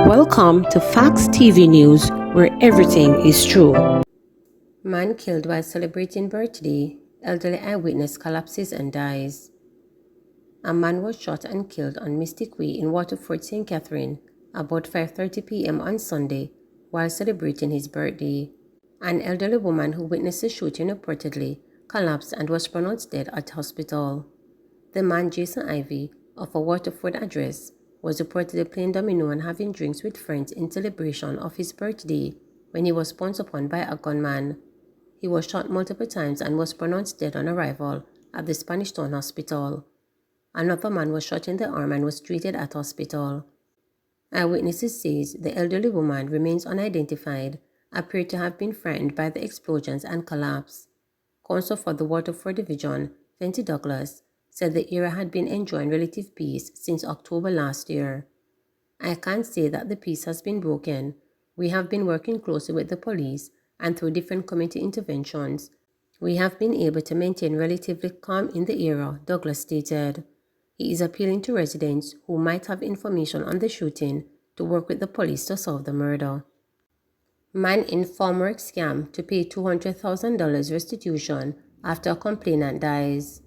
Welcome to Facts TV News, where everything is true. Man killed while celebrating birthday. Elderly eyewitness collapses and dies. A man was shot and killed on Mystic Way in Waterford, St. Catherine, about 5:30 p.m. on Sunday while celebrating his birthday. An elderly woman who witnessed the shooting reportedly collapsed and was pronounced dead at hospital. The man, Jason Ivy, of a Waterford address, was reportedly playing domino and having drinks with friends in celebration of his birthday when he was pounced upon by a gunman. He was shot multiple times and was pronounced dead on arrival at the Spanish Town Hospital. Another man was shot in the arm and was treated at hospital. Eyewitnesses say the elderly woman remains unidentified, appeared to have been frightened by the explosions and collapse. Counsel for the Waterford Division, Fenty Douglas, said the area had been enjoying relative peace since October last year. "I can't say that the peace has been broken. We have been working closely with the police and through different community interventions, we have been able to maintain relatively calm in the area," Douglas stated. He is appealing to residents who might have information on the shooting to work with the police to solve the murder. Man in formwork scam to pay $200,000 restitution after a complainant dies.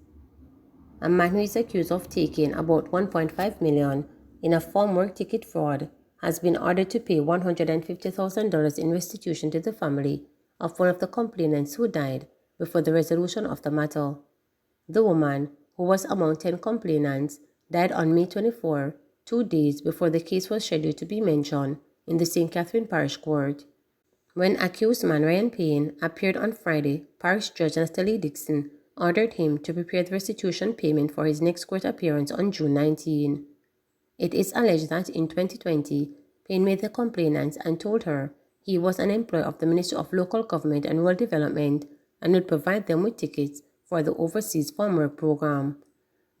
A man who is accused of taking about $1.5 million in a formwork ticket fraud has been ordered to pay $150,000 in restitution to the family of one of the complainants who died before the resolution of the matter. The woman, who was among 10 complainants, died on May 24, 2 days before the case was scheduled to be mentioned in the St. Catherine Parish Court. When accused man Ryan Payne appeared on Friday, Parish Judge Natalie Dixon ordered him to prepare the restitution payment for his next court appearance on June 19. It is alleged that in 2020, Payne made the complainant and told her he was an employee of the Ministry of Local Government and Rural Development and would provide them with tickets for the overseas formwork program.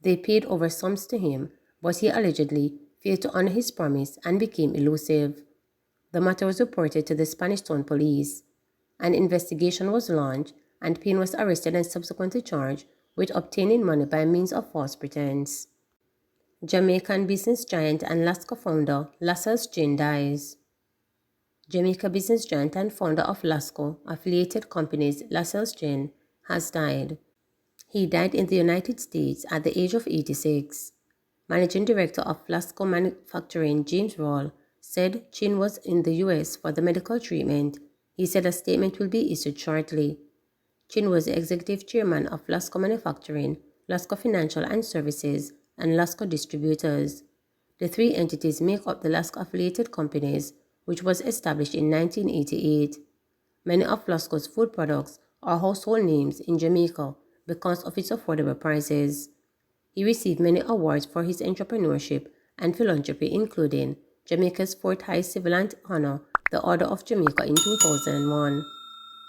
They paid over sums to him, but he allegedly failed to honor his promise and became elusive. The matter was reported to the Spanish Town Police. An investigation was launched and Payne was arrested and subsequently charged with obtaining money by means of false pretense. Jamaican business giant and Lasco founder Lasco dies. Jamaica business giant and founder of Lasco affiliated companies Lasco has died. He died in the United States at the age of 86. Managing Director of Lasco Manufacturing James Rawle said Chin was in the U.S. for the medical treatment. He said a statement will be issued shortly. Chin was the executive chairman of Lasco Manufacturing, Lasco Financial and Services, and Lasco Distributors. The three entities make up the Lasco affiliated companies, which was established in 1988. Many of Lasco's food products are household names in Jamaica because of its affordable prices. He received many awards for his entrepreneurship and philanthropy, including Jamaica's fourth highest civil honor, the Order of Jamaica, in 2001.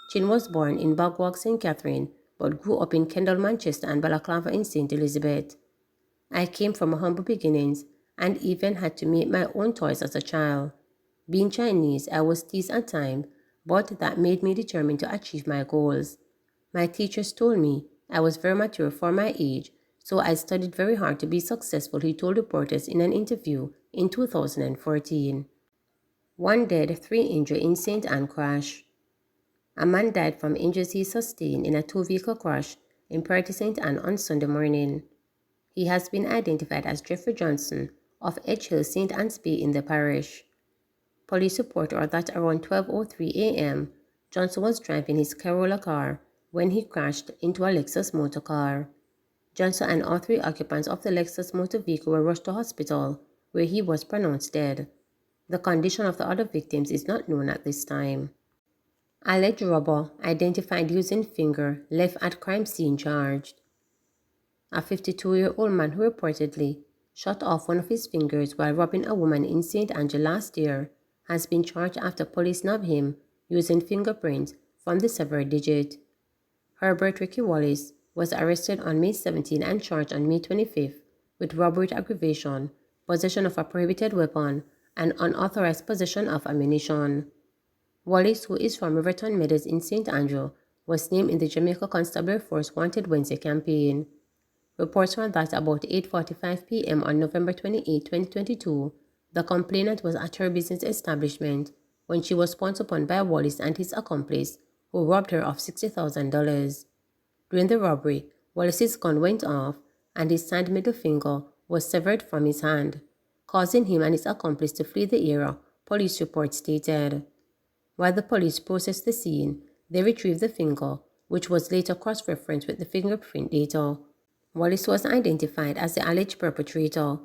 Chin was born in Bagwag, St. Catherine, but grew up in Kendal, Manchester, and Balaclava in St. Elizabeth. "I came from humble beginnings and even had to make my own toys as a child. Being Chinese, I was teased at times, but that made me determined to achieve my goals. My teachers told me I was very mature for my age, so I studied very hard to be successful," he told reporters in an interview in 2014. One dead, 3 injured in St. Anne crash. A man died from injuries he sustained in a 2-vehicle crash in Priory St. Anne on Sunday morning. He has been identified as Jeffrey Johnson of Edge Hill, St. Anne's Bay in the parish. Police reported that around 12:03 a.m., Johnson was driving his Corolla car when he crashed into a Lexus motor car. Johnson and all 3 occupants of the Lexus motor vehicle were rushed to hospital, where he was pronounced dead. The condition of the other victims is not known at this time. Alleged robber identified using finger left at crime scene charged. A 52-year-old man who reportedly shot off one of his fingers while robbing a woman in St. Angela last year has been charged after police nabbed him using fingerprints from the severed digit. Herbert Ricky Wallace was arrested on May 17 and charged on May 25 with robbery with aggravation, possession of a prohibited weapon, and unauthorized possession of ammunition. Wallace, who is from Riverton Meadows in St. Andrew, was named in the Jamaica Constabulary Force Wanted Wednesday campaign. Reports were that about 8:45 p.m. on November 28, 2022, The complainant was at her business establishment when she was pounced upon by Wallace and his accomplice, who robbed her of $60,000. During the robbery, Wallace's gun went off and his signed middle finger was severed from his hand, causing him and his accomplice to flee the area, police reports stated. While the police processed the scene, they retrieved the finger, which was later cross-referenced with the fingerprint data. Wallace was identified as the alleged perpetrator.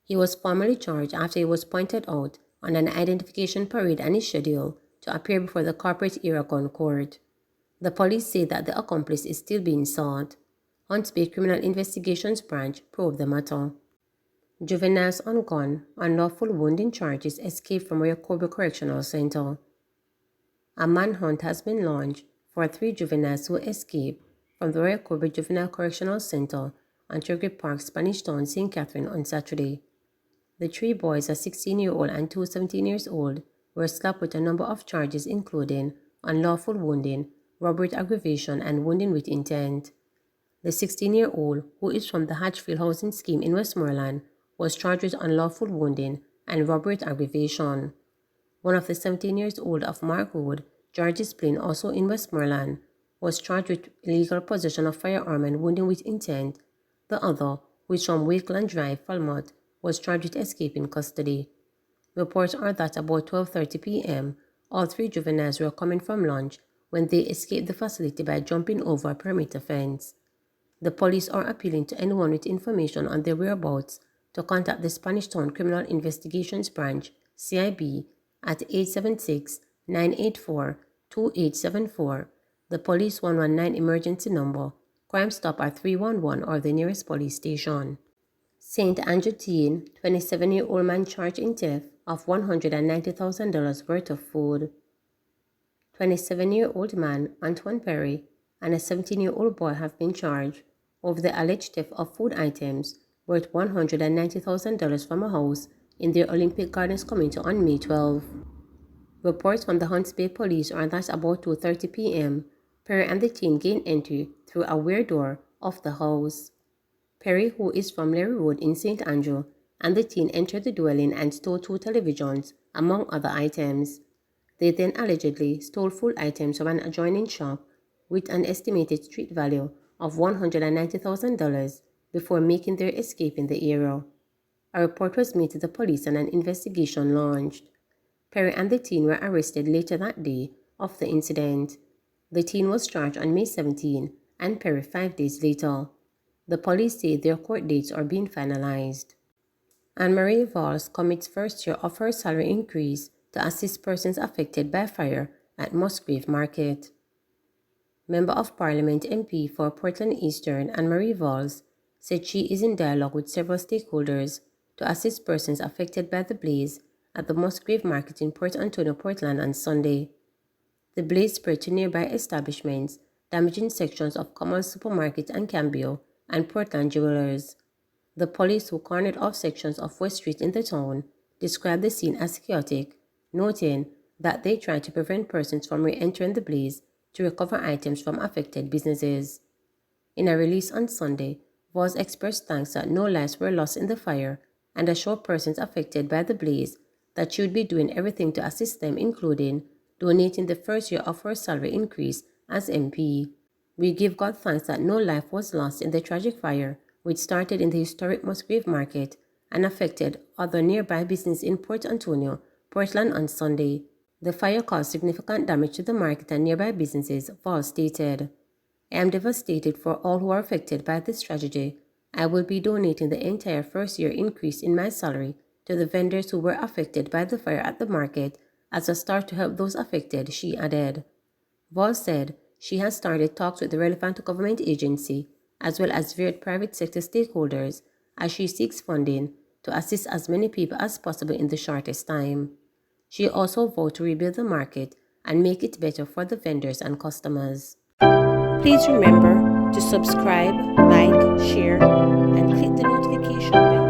He was formally charged after he was pointed out on an identification parade and his schedule to appear before the corporate era gun court. The police say that the accomplice is still being sought. Hunts Bay Criminal Investigations Branch probed the matter. Juveniles on gun, unlawful wounding charges escaped from Rehoboth Correctional Center. A manhunt has been launched for 3 juveniles who escaped from the Rehoboth Juvenile Correctional Center on Turgrave Park, Spanish Town, St. Catherine on Saturday. The 3 boys, a 16-year-old and 2 17-years-old, were slapped with a number of charges including unlawful wounding, robbery with aggravation, and wounding with intent. The 16-year-old, who is from the Hatchfield Housing Scheme in Westmoreland, was charged with unlawful wounding and robbery with aggravation. One of the 17-years-old of Mark Road, George's Plain, also in Westmoreland, was charged with illegal possession of firearm and wounding with intent. The other, who is from Wakeland Drive, Falmouth, was charged with escaping custody. Reports are that about 12:30 p.m., all 3 juveniles were coming from lunch when they escaped the facility by jumping over a perimeter fence. The police are appealing to anyone with information on their whereabouts to contact the Spanish Town Criminal Investigations Branch, CIB, at 876-984-2874, the Police 119 emergency number, Crime Stop at 311 or the nearest police station. St. Andrew teen, 27-year-old man charged in theft of $190,000 worth of food. 27-year-old man, Antoine Perry, and a 17-year-old boy have been charged over the alleged theft of food items worth $190,000 from a house in their Olympic Gardens community on May 12. Reports from the Hunts Bay police are that about 2:30 p.m., Perry and the teen gained entry through a rear door of the house. Perry, who is from Larry Road in St. Andrew, and the teen entered the dwelling and stole 2 televisions, among other items. They then allegedly stole food items from an adjoining shop with an estimated street value of $190,000 before making their escape in the area. A report was made to the police and an investigation launched. Perry and the teen were arrested later that day of the incident. The teen was charged on May 17 and Perry 5 days later. The police say their court dates are being finalized. Anne-Marie Valls commits first year of her salary increase to assist persons affected by fire at Musgrave Market. Member of Parliament MP for Portland Eastern Anne-Marie Valls said she is in dialogue with several stakeholders to assist persons affected by the blaze at the Musgrave Market in Port Antonio, Portland on Sunday. The blaze spread to nearby establishments, damaging sections of Common Supermarket and Cambio and Portland Jewelers. The police, who cornered off sections of West Street in the town, described the scene as chaotic, noting that they tried to prevent persons from re-entering the blaze to recover items from affected businesses. In a release on Sunday, Voss expressed thanks that no lives were lost in the fire and assured persons affected by the blaze that she would be doing everything to assist them, including donating the first year of her salary increase as MP. We give God thanks that no life was lost in the tragic fire, which started in the historic Musgrave Market and affected other nearby businesses in Port Antonio, Portland on Sunday. The fire caused significant damage to the market and nearby businesses, Voss stated. I am devastated for all who are affected by this tragedy. I will be donating the entire first year increase in my salary to the vendors who were affected by the fire at the market as a start to help those affected, she added. Voss said she has started talks with the relevant government agency as well as various private sector stakeholders as she seeks funding to assist as many people as possible in the shortest time. She also vowed to rebuild the market and make it better for the vendors and customers. Please remember to subscribe, like, share, and click the notification bell.